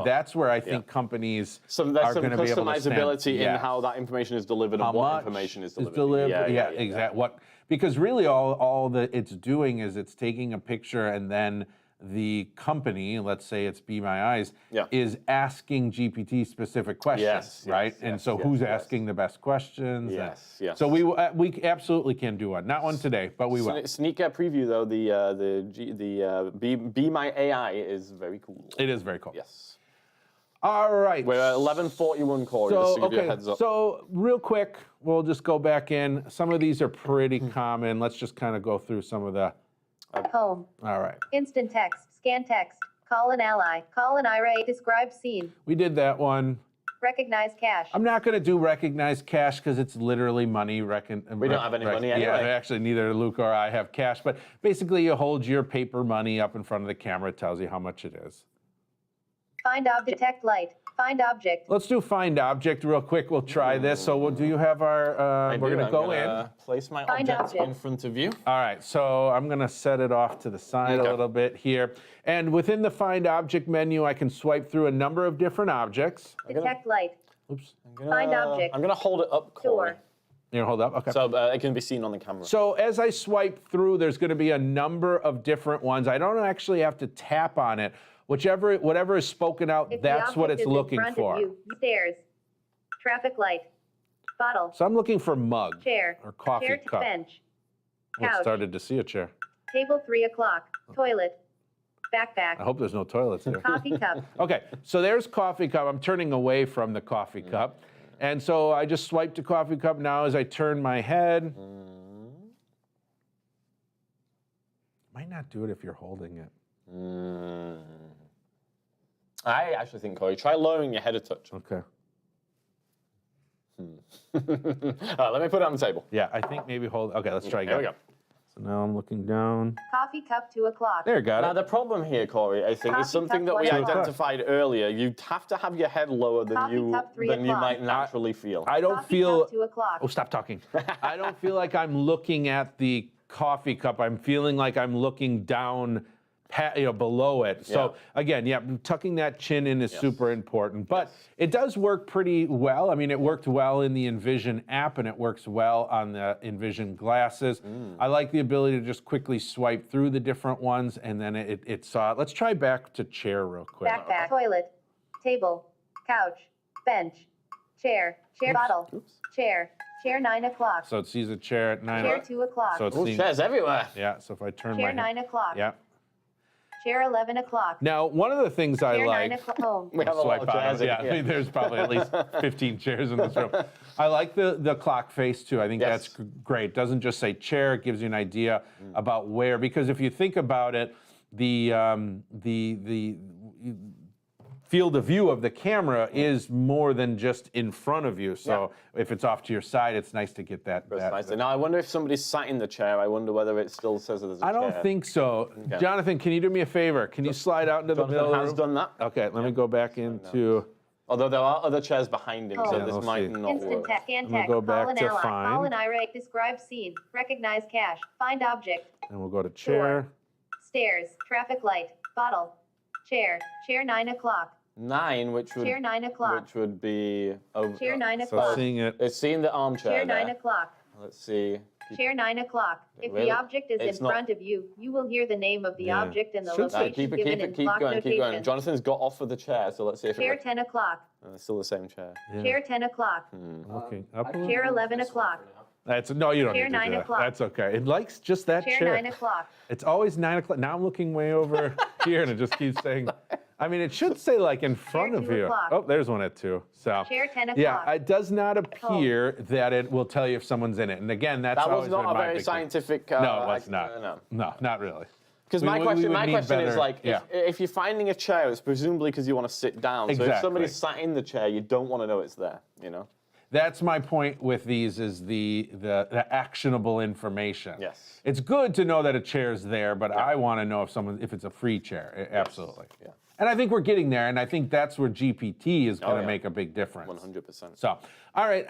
that's where I think companies there's are some going to be able to customizability in how that information is delivered and what information is delivered. Yeah, exactly. Because really all that it's doing is it's taking a picture and then the company, let's say it's Be My Eyes, is asking GPT specific questions, right? And so who's asking the best questions? Yes. So we absolutely can do one. Not one today, but we will. Sneak preview though, the Be My AI is very cool. It is very cool. Yes. All right. We're at 11:41, Corey, just to give you a heads up. So real quick, we'll just go back in. Some of these are pretty common. Let's just kind of go through some of the... Home. All right. Instant text. Scan text. Call an ally. Call an IRA. Describe scene. We did that one. Recognize cash. I'm not going to do recognize cash because it's literally money. We don't have any money anyway. Yeah, actually, neither Luke or I have cash. But basically, you hold your paper money up in front of the camera. It tells you how much it is. Find object. Detect light. Find object. Let's do find object real quick. We'll try this. So do you have our, we're going to go in. Place my Find object in front of you. All right, so I'm going to set it off to the side a little bit here. And within the find object menu, I can swipe through a number of different objects. Detect light. Oops. Find object. I'm going to hold it up, Corey. Door. You're going to hold up? Okay. So it can be seen on the camera. So as I swipe through, there's going to be a number of different ones. I don't actually have to tap on it. Whatever is spoken out, that's what it's looking for. Stairs. Traffic light. Bottle. So I'm looking for mug. Chair. Or coffee Chair. cup. Bench. I Couch. started to see a chair. Table 3 o'clock. Toilet. Backpack. I hope there's no toilets here. Coffee cup. Okay, so there's coffee cup. I'm turning away from the coffee cup. And so I just swiped a coffee cup. Now as I turn my head, might not do it if you're holding it. I actually think, Corey, try lowering your head a touch. Okay. All right, let me put it on the table. Yeah, I think maybe hold. Okay, let's try again. Here we go. So now I'm looking down. Coffee cup 2 o'clock. There, got Now, it. the problem here, Corey, I think, is something that we Coffee cup 1 identified earlier. You have to have your head lower than Coffee you cup 3 than you o'clock. might naturally feel. I don't Coffee feel. cup 2 o'clock. Oh, stop talking. I don't feel like I'm looking at the coffee cup. I'm feeling like I'm looking down, below it. So again, tucking that chin in is super important. But it does work pretty well. I mean, it worked well in the Envision app, and it works well on the Envision glasses. I like the ability to just quickly swipe through the different ones, and then it saw it. Let's try back to chair real quick. Backpack. Toilet. Table. Couch. Bench. Chair. Bottle. Chair. Chair 9 o'clock. So it sees a chair at 9 Chair o'clock. 2 o'clock. So it's seeing, Chairs everywhere. yeah, so if I turn Chair my 9 o'clock. yeah. Chair 11 o'clock. Now, one of the things I Chair 9 like, o'clock. Home. We have a lot swipe of out chairs of, in here. there's probably at least 15 chairs in this room. I like the clock face too. I think that's great. It doesn't just say chair, it gives you an idea about where, because if you think about it, the field of view of the camera is more than just in front of you. So if it's off to your side, it's nice to get that. Now, I wonder if somebody's sat in the chair. I wonder whether it still says there's a chair. I don't think so. Okay. Jonathan, can you do me a favor? Can you slide out into the middle of the has room? done that. Okay, let me go back into... Although there are other chairs behind him, so Yeah, this we'll might see. not Instant work. text. Scan I'm gonna text. go Call back an to ally. find. Call an IRA. Describe scene. Recognize cache. Find object. And we'll go to chair. Stairs. Traffic light. Bottle. Chair. Chair 9 o'clock. 9, which would Chair 9 o'clock. which would be over. Chair 9 So o'clock. seeing it, It's seeing the armchair Chair 9 there. o'clock. Let's see. Chair 9 o'clock. If Really? the object is It's in not- front of you, you will hear the name of the Yeah. object and the Should say- location given in keep clock going, keep going. notation. Jonathan's got off of the chair, so let's see if Chair it. 10 o'clock. It's still the same chair. yeah. Chair 10 o'clock. looking up a little. Chair 11 o'clock. That's no, you don't Chair need to 9 do that. o'clock. That's okay. It likes just that Chair chair. 9 o'clock. It's always 9 o'clock. Now I'm looking way over here, and it just keeps saying. I mean, it should say like in front Chair of 2 you. o'clock. Oh, there's one at 2. So. Chair 10 o'clock. Yeah, it does not appear that it will tell you if someone's in it. And again, that's That was always not been a my very big thing. scientific. No, it was not. No. No, not really. Because We my would question need is better- like, yeah. if you're finding a chair, it's presumably because you want to sit down. So if Exactly. somebody's sat in the chair, you don't want to know it's there. You know. That's my point with these is the actionable information. Yes. It's good to know that a chair's there, but I want to know if it's a free chair. Absolutely. Yeah. And I think we're getting there, and I think that's where GPT is going to make a big difference. 100%. So, all right,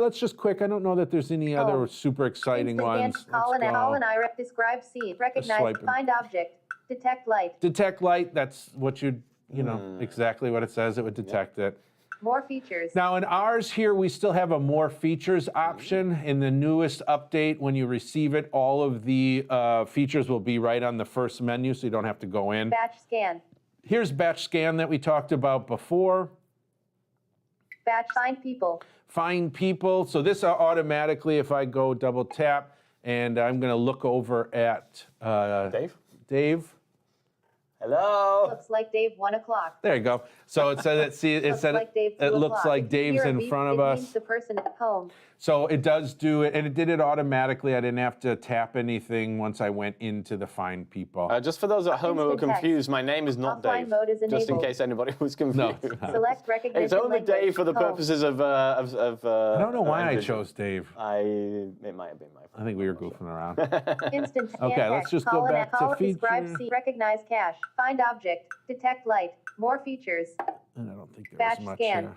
let's just quick. I don't know that there's any other super exciting ones. Call and IREF, describe scene, recognize, find object, detect light. Detect light, that's what you know, exactly what it says. It would detect it. More features. Now in ours here, we still have a more features option. In the newest update, when you receive it, all of the features will be right on the first menu, so you don't have to go in. Batch scan. Here's batch scan that we talked about before. Batch find people. Find people. So this automatically, if I go double tap, and I'm going to look over at Dave. Hello. Looks like Dave, 1 o'clock. There you go. So it says it looks like Dave's in front of us. Means the person at home. So it does do it, and it did it automatically. I didn't have to tap anything once I went into the find people. Just for those at home who are confused, my name is not Offline Dave. mode is Just in enabled. case anybody was confused. No. Select recognition. It's only language. Dave for the Home. purposes of I don't know why I Envision. chose Dave. It might have been my fault. I think we were goofing around. Instant scan. Okay, let's just go back to Describe feature. scene. Recognize cache. Find object. Detect light. More features. And I don't think there Batch was much scan. here.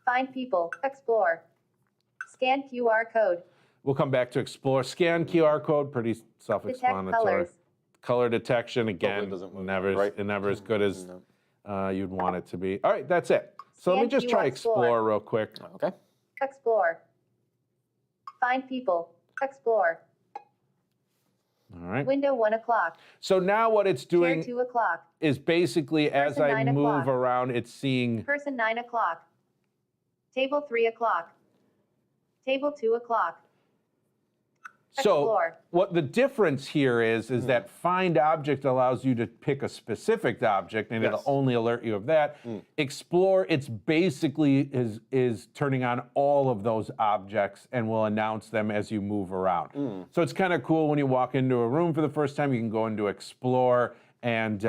Find people. Explore. Scan QR code. We'll come back to explore. Scan QR code, pretty Detect self-explanatory. colors. Color detection, again, doesn't work, never as good as you'd want it to be. All right, that's it. So let me Scan just try QR explore real quick. Okay. Explore. Find people. Explore. All right. Window 1 o'clock. So now what it's Chair doing 2 o'clock. is basically as Person I 9 move o'clock. around, it's seeing. Person 9 o'clock. Table 3 o'clock. Table 2 o'clock. So Explore. what the difference here is that find object allows you to pick a specific object and it'll only alert you of that. Explore, it's basically is turning on all of those objects and will announce them as you move around. So it's kind of cool when you walk into a room for the first time, you can go into explore and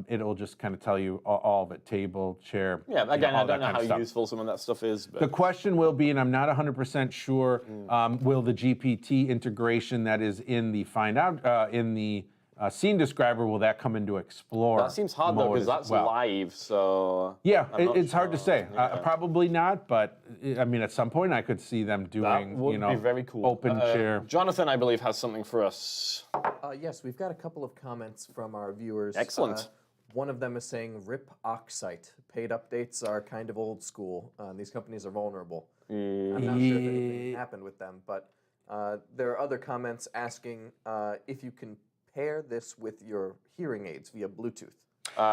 it'll just kind of tell you all of it, table, chair. Yeah, again, all I don't that know kind of how stuff. useful some of that stuff is. But The question will be, and I'm not 100% sure, will the GPT integration that is in the scene describer, will that come into Explore? that seems hard though, mode because as that's well? live, so... Yeah, I'm not it's hard to sure. say. Yeah. Probably not, but I mean, at some point I could see them That doing, would be very cool. open chair. Jonathan, I believe, has something for us. Yes, we've got a couple of comments from our viewers. Excellent. One of them is saying, "Rip Oxite. Paid updates are kind of old school. These companies are vulnerable." I'm not sure if anything happened with them, but there are other comments asking if you can pair this with your hearing aids via Bluetooth.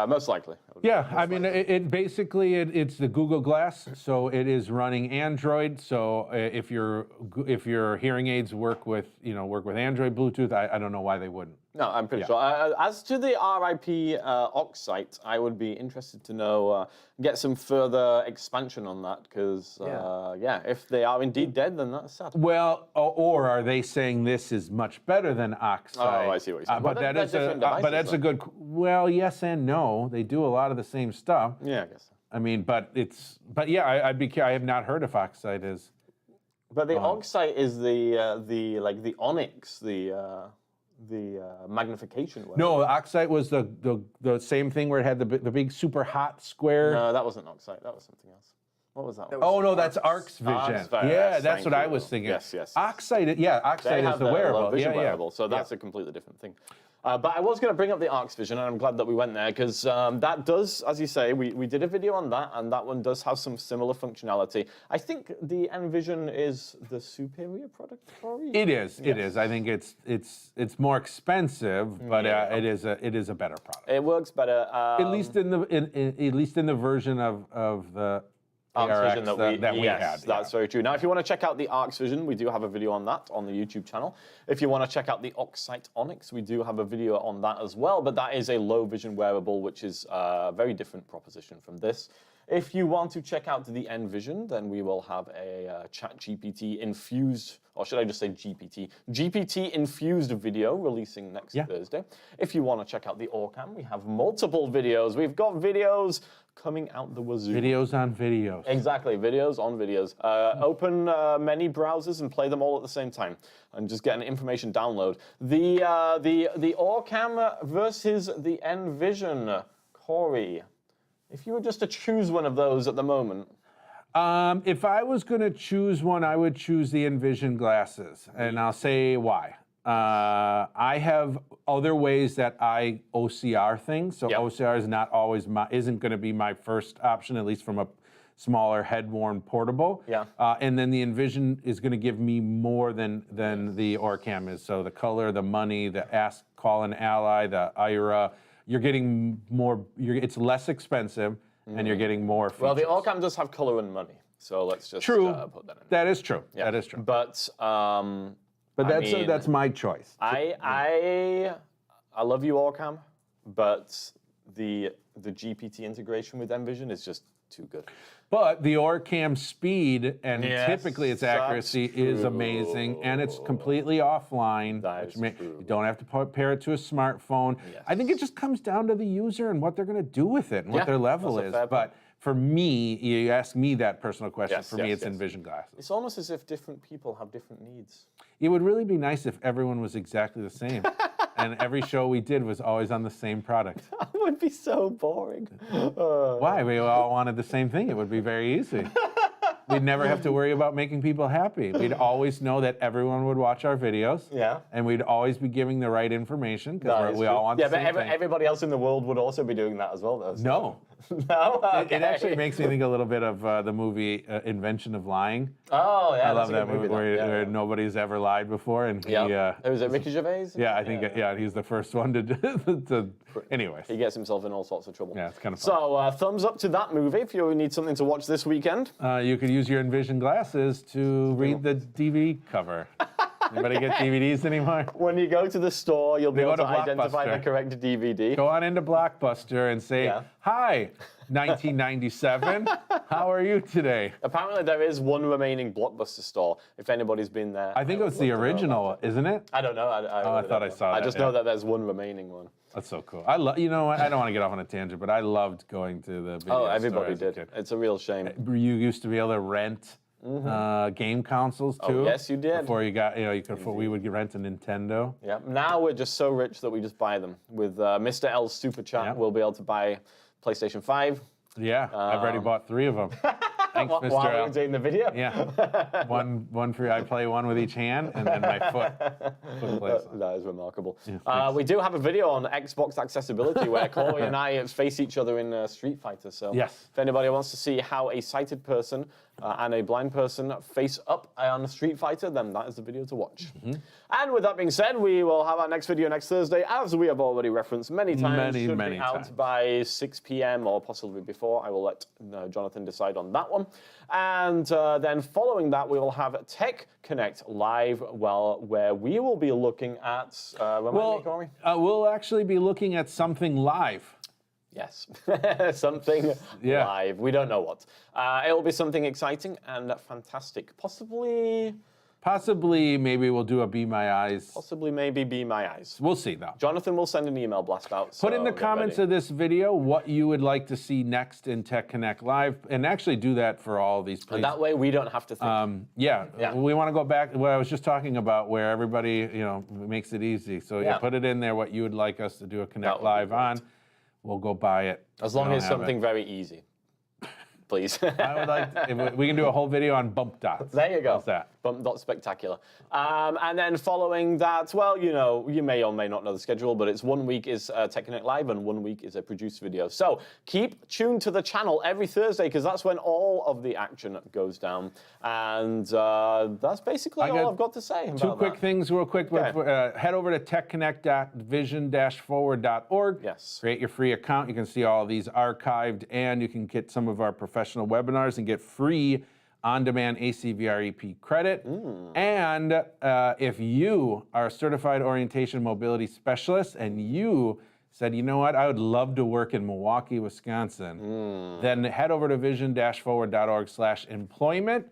Most likely. Yeah, I mean, it basically it's the Google Glass, so it is running Android. So if your hearing aids work with Android Bluetooth, I don't know why they wouldn't. No, I'm pretty sure. As to the RIP Oxite, I would be interested to know, get some further expansion on that, because, if they are indeed dead, then that's sad. Well, or are they saying this is much better than Oxide? Oh, I see what you're saying. But Well, that's they're different devices, a good. Well, yes and no. They do a lot of the same stuff. Yeah, I guess so. I mean, but yeah, I have not heard if Oxide is. But the Oxite is the Onyx, the magnification one. No, Oxide was the same thing where it had the big super hot square. No, that wasn't Oxite. That was something else. What was that? That one? was Oh no, that's ArxVision. ArxVision, Yeah, that's thank what I you. was thinking. Yes. Oxide, They Oxide have is the wearable. vision Yeah. wearable, so that's a completely different thing. But I was going to bring up the ArxVision, and I'm glad that we went there, because that does, as you say, we did a video on that, and that one does have some similar functionality. I think the Envision is the superior product for you. It is. It is. I think it's more expensive, but it is a better product. It works better. At least in the version of the ArxVision ARX that we had. That's very true. Now, if you want to check out the ArxVision, we do have a video on that on the YouTube channel. If you want to check out the Oxite Onyx, we do have a video on that as well, but that is a low vision wearable, which is a very different proposition from this. If you want to check out the Envision, then we will have a ChatGPT infused, or should I just say GPT? GPT infused video releasing next Thursday. If you want to check out the OrCam, we have multiple videos. We've got videos coming out the wazoo. Videos on videos. Exactly, videos on videos. Open many browsers and play them all at the same time, and just get an information download. The OrCam versus the Envision. Corey, if you were just to choose one of those at the moment. If I was going to choose one, I would choose the Envision glasses, and I'll say why. I have other ways that I OCR things, so OCR is not always isn't going to be my first option, at least from a smaller head-worn portable. And then the Envision is going to give me more than the OrCam is. So the color, the money, the Ask, Call an Ally, the IRA, you're getting more. It's less expensive. And you're getting more features. Well, the OrCam does have color and money, so let's just put that in. That is true. Yeah. That is true. But that's my choice. I love you, OrCam, but the GPT integration with Envision is just too good. But the OrCam speed and typically its accuracy is amazing, and it's completely offline. That is true. You don't have to pair it to a smartphone. I think it just comes down to the user and what they're going to do with it and what their level is. But for me, you ask me that personal question. For me, it's Envision Glasses. It's almost as if different people have different needs. It would really be nice if everyone was exactly the same. And every show we did was always on the same product. That would be so boring. Why? We all wanted the same thing. It would be very easy. We'd never have to worry about making people happy. We'd always know that everyone would watch our videos. And we'd always be giving the right information because we all want the same thing. Everybody else in the world would also be doing that as well, though. So. No. No? Okay. It actually makes me think a little bit of the movie Invention of Lying. Oh, yeah. I love that movie where nobody's ever lied before. And he, was it Ricky Gervais? Yeah, I think, he's the first one to anyways. He gets himself in all sorts of trouble. Yeah, it's kind of fun. So, thumbs up to that movie if you need something to watch this weekend. You could use your Envision glasses to read the DVD cover. Anybody get DVDs anymore? When you go to the store, you'll be able to identify the correct DVD. Go on into Blockbuster and say, "Hi, 1997. How are you today?" Apparently, there is one remaining Blockbuster store. If anybody's been there, I think it was the original, isn't it? I don't know. I thought I saw that. I just know that there's one remaining one. That's so cool. You know what? I don't want to get off on a tangent, but I loved going to the video store. Everybody did. It's a real shame. You used to be able to rent game consoles too. Oh, yes, you did. Before you got, we would rent a Nintendo. Yeah. Now we're just so rich that we just buy them. With Mr. L's super chat, we'll be able to buy PlayStation 5. Yeah, I've already bought 3 of them. Thanks, Mr. While L. we were doing the video. Yeah. One for I play one with each hand, and then my foot plays. That is remarkable. Yeah, we do have a video on Xbox accessibility where Corey and I face each other in Street Fighter. So if anybody wants to see how a sighted person and a blind person face up on Street Fighter, then that is the video to watch. And with that being said, we will have our next video next Thursday, as we have already referenced many times. Should be out by 6 p.m. or possibly before. I will let Jonathan decide on that one. And then following that, we will have Tech Connect Live, where we will be looking at... we'll actually be looking at something live. Yes, something live. We don't know what. It will be something exciting and fantastic. Possibly, maybe we'll do a Be My Eyes. Possibly, maybe Be My Eyes. We'll see, though. Jonathan will send an email blast out. Put in the comments of this video what you would like to see next in Tech Connect Live, and actually do that for all of these, please. And that way we don't have to think. We want to go back to what I was just talking about, where everybody, makes it easy. So put it in there what you would like us to do a Connect Live on. We'll go buy it. As long as it's something very easy. Please. I would like we can do a whole video on bump dots. There you go. How's that? Bump dot spectacular. And then following that, you may or may not know the schedule, but it's 1 week is Tech Connect Live and 1 week is a produced video. So keep tuned to the channel every Thursday, because that's when all of the action goes down. And that's basically all I've got to say about Two quick things real quick. Okay. Head over to techconnect.vision-forward.org. Yes. Create your free account. You can see all of these archived, and you can get some of our professional webinars and get free on-demand ACVREP credit. And if you are a certified orientation mobility specialist and you said, you know what, I would love to work in Milwaukee, Wisconsin, then head over to vision-forward.org/employment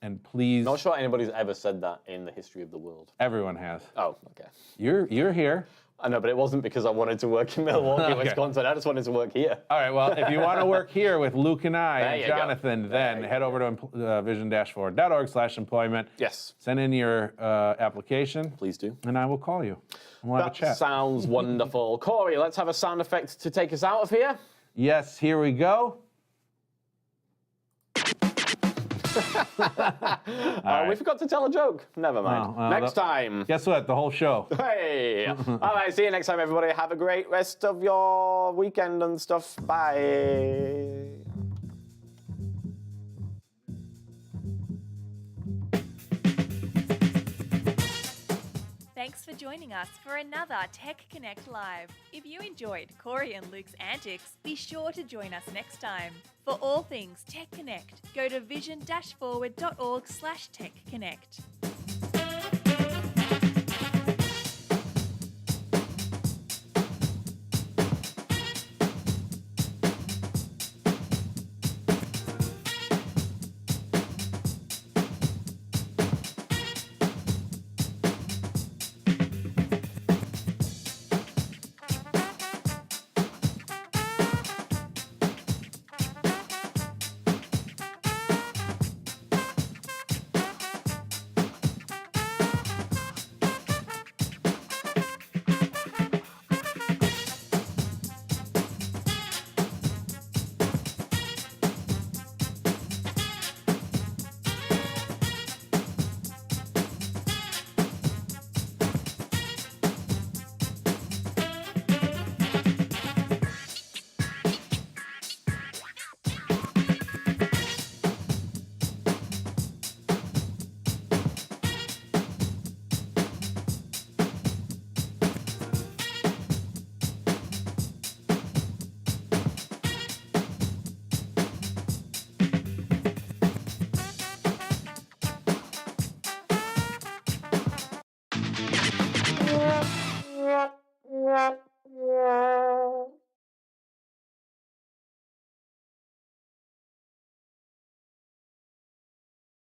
and please. Not sure anybody's ever said that in the history of the world. Everyone has. Oh, okay. You're here. I know, but it wasn't because I wanted to work in Milwaukee, Wisconsin. I just wanted to work here. All right, well, if you want to work here with Luke and I There and you go. Jonathan, then head over to vision-forward.org/employment. Yes. Send in your application. Please do. And I will call you. We'll have a That chat. sounds wonderful. Corey, let's have a sound effect to take us out of here. Yes, here we go. We forgot to tell a joke. Never mind. Next time. Guess what? The whole show. Hey! All right, see you next time, everybody. Have a great rest of your weekend and stuff. Bye. Thanks for joining us for another Tech Connect Live. If you enjoyed Corey and Luke's antics, be sure to join us next time. For all things Tech Connect, go to vision-forward.org/techconnect.